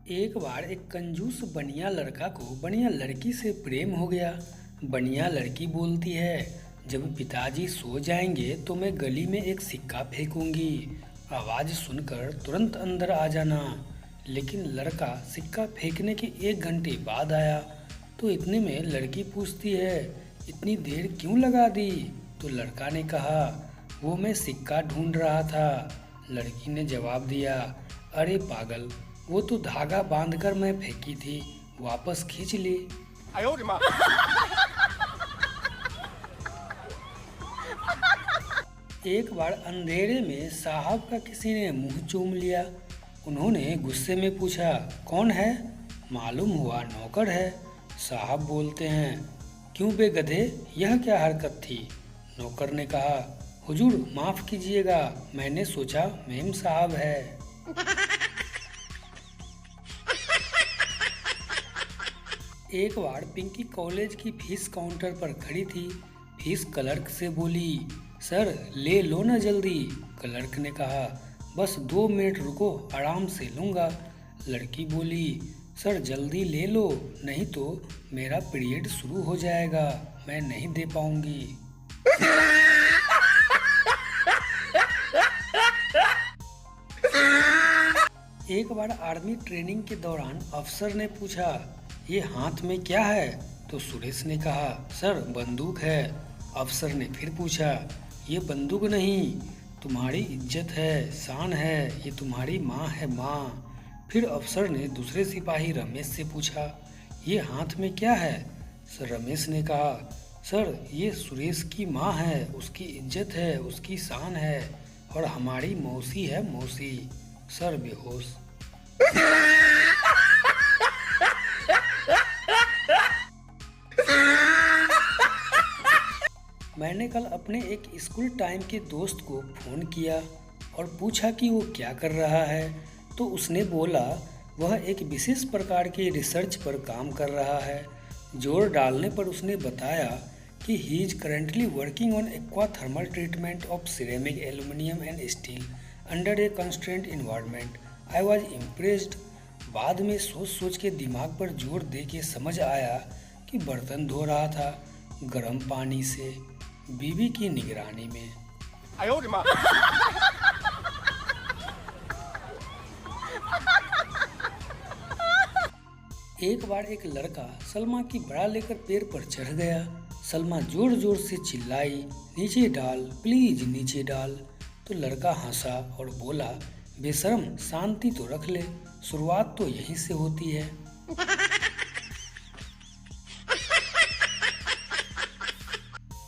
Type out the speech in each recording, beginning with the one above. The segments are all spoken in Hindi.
एक बार एक कंजूस बनिया लड़का को बनिया लड़की से प्रेम हो गया। बनिया लड़की बोलती है, जब पिताजी सो जाएंगे तो मैं गली में एक सिक्का फेंकूंगी, आवाज़ सुनकर तुरंत अंदर आ जाना। लेकिन लड़का सिक्का फेंकने के 1 घंटे बाद आया तो इतने में लड़की पूछती है, इतनी देर क्यों लगा दी? तो लड़का ने कहा, वो मैं सिक्का ढूंढ रहा था। लड़की ने जवाब दिया, अरे पागल, वो तो धागा बांधकर मैं फेंकी थी, वापस खींच ली। 哎呦我的妈！ एक बार अंधेरे में साहब का किसी ने मुंह चूम लिया। उन्होंने गुस्से में पूछा, कौन है? मालूम हुआ नौकर है। साहब बोलते हैं, क्यों बे गधे, यह क्या हरकत थी? नौकर ने कहा, हुजूर माफ़ कीजिएगा, मैंने सोचा मेम साहब है। एक बार पिंकी कॉलेज की फीस काउंटर पर खड़ी थी। फीस क्लर्क से बोली, सर ले लो ना जल्दी। क्लर्क ने कहा, बस 2 मिनट रुको, आराम से लूँगा। लड़की बोली, सर जल्दी ले लो, नहीं तो मेरा पीरियड शुरू हो जाएगा, मैं नहीं दे पाऊँगी। एक बार आर्मी ट्रेनिंग के दौरान अफसर ने पूछा, ये हाथ में क्या है? तो सुरेश ने कहा, सर बंदूक है। अफसर ने फिर पूछा, ये बंदूक नहीं, तुम्हारी इज्जत है, शान है, ये तुम्हारी माँ है, माँ। फिर अफसर ने दूसरे सिपाही रमेश से पूछा, ये हाथ में क्या है? सर रमेश ने कहा, सर ये सुरेश की माँ है, उसकी इज्जत है, उसकी शान है, और हमारी मौसी है, मौसी। सर बेहोश। मैंने कल अपने एक स्कूल टाइम के दोस्त को फ़ोन किया और पूछा कि वो क्या कर रहा है। तो उसने बोला वह एक विशेष प्रकार के रिसर्च पर काम कर रहा है। जोर डालने पर उसने बताया कि he is currently working on aqua thermal treatment of ceramic, aluminium and steel under A constraint environment. I was impressed. बाद में सोच सोच के दिमाग पर जोर दे के समझ आया कि बर्तन धो रहा था गर्म पानी से, बीवी की निगरानी में। 哎呦我的妈！ एक बार एक लड़का सलमा की बड़ा लेकर पेड़ पर चढ़ गया। सलमा जोर जोर से चिल्लाई, नीचे डाल प्लीज, नीचे डाल। तो लड़का हंसा और बोला, बेशरम शांति तो रख ले, शुरुआत तो यहीं से होती है।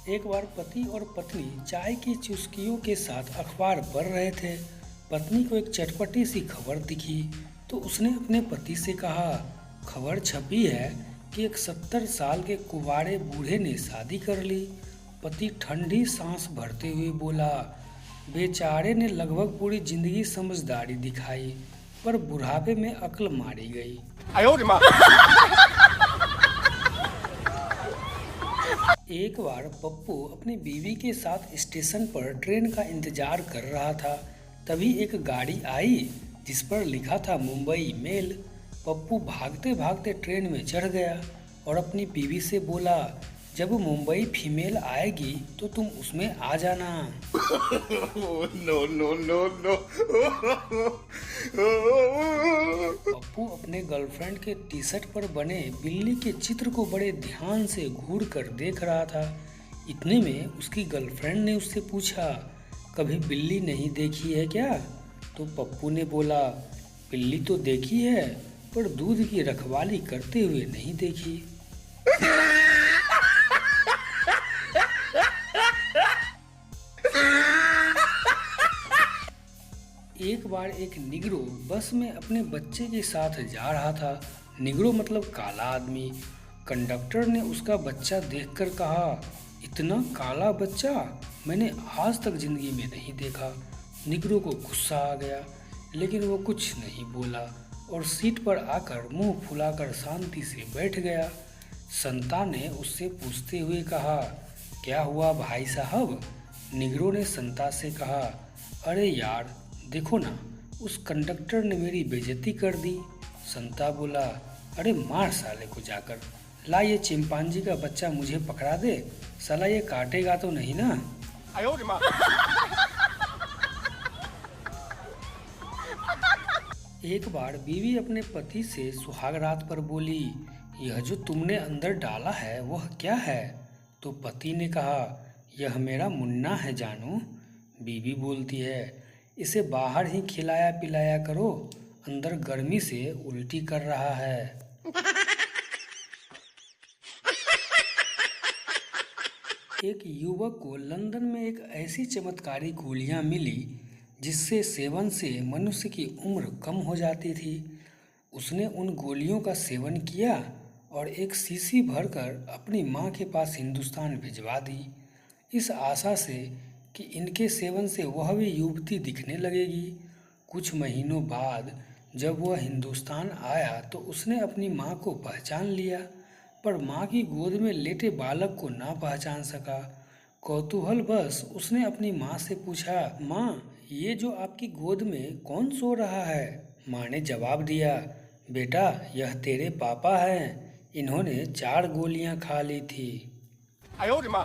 एक बार पति और पत्नी चाय की चुस्कियों के साथ अखबार पढ़ रहे थे। पत्नी को एक चटपटी सी खबर दिखी तो उसने अपने पति से कहा, खबर छपी है कि एक 70 साल के कुंवारे बूढ़े ने शादी कर ली। पति ठंडी सांस भरते हुए बोला, बेचारे ने लगभग पूरी जिंदगी समझदारी दिखाई, पर बुढ़ापे में अक्ल मारी गई। 哎呦我的妈！ एक बार पप्पू अपनी बीवी के साथ स्टेशन पर ट्रेन का इंतजार कर रहा था। तभी एक गाड़ी आई जिस पर लिखा था मुंबई मेल। पप्पू भागते भागते ट्रेन में चढ़ गया और अपनी बीवी से बोला, जब मुंबई फीमेल आएगी तो तुम उसमें आ जाना। no no no no! Pappu अपने गर्लफ्रेंड के टी शर्ट पर बने बिल्ली के चित्र को बड़े ध्यान से घूर कर देख रहा था। इतने में उसकी गर्लफ्रेंड ने उससे पूछा, कभी बिल्ली नहीं देखी है क्या? तो पप्पू ने बोला, बिल्ली तो देखी है, पर दूध की रखवाली करते हुए नहीं देखी। एक बार एक निग्रो बस में अपने बच्चे के साथ जा रहा था। निग्रो मतलब काला आदमी। कंडक्टर ने उसका बच्चा देखकर कहा, इतना काला बच्चा मैंने आज तक जिंदगी में नहीं देखा। निग्रो को गुस्सा आ गया, लेकिन वो कुछ नहीं बोला और सीट पर आकर मुंह फुलाकर शांति से बैठ गया। संता ने उससे पूछते हुए कहा, क्या हुआ भाई साहब? निग्रो ने संता से कहा, अरे यार देखो ना, उस कंडक्टर ने मेरी बेइज्जती कर दी। संता बोला, अरे मार साले को जाकर, ला ये चिंपांजी का बच्चा मुझे पकड़ा दे, साला ये काटेगा तो नहीं ना। 哎呦我的妈！ एक बार बीवी अपने पति से सुहाग रात पर बोली, यह जो तुमने अंदर डाला है वह क्या है? तो पति ने कहा, यह मेरा मुन्ना है जानू। बीवी बोलती है, इसे बाहर ही खिलाया पिलाया करो, अंदर गर्मी से उल्टी कर रहा है। एक युवक को लंदन में एक ऐसी चमत्कारी गोलियां मिली जिससे सेवन से मनुष्य की उम्र कम हो जाती थी। उसने उन गोलियों का सेवन किया और एक शीशी भरकर अपनी माँ के पास हिंदुस्तान भिजवा दी, इस आशा से कि इनके सेवन से वह भी युवती दिखने लगेगी। कुछ महीनों बाद जब वह हिंदुस्तान आया तो उसने अपनी माँ को पहचान लिया, पर माँ की गोद में लेटे बालक को ना पहचान सका। कौतूहल बस उसने अपनी माँ से पूछा, माँ ये जो आपकी गोद में कौन सो रहा है? माँ ने जवाब दिया, बेटा यह तेरे पापा हैं, इन्होंने 4 गोलियां खा ली थी। 哎呦我的妈！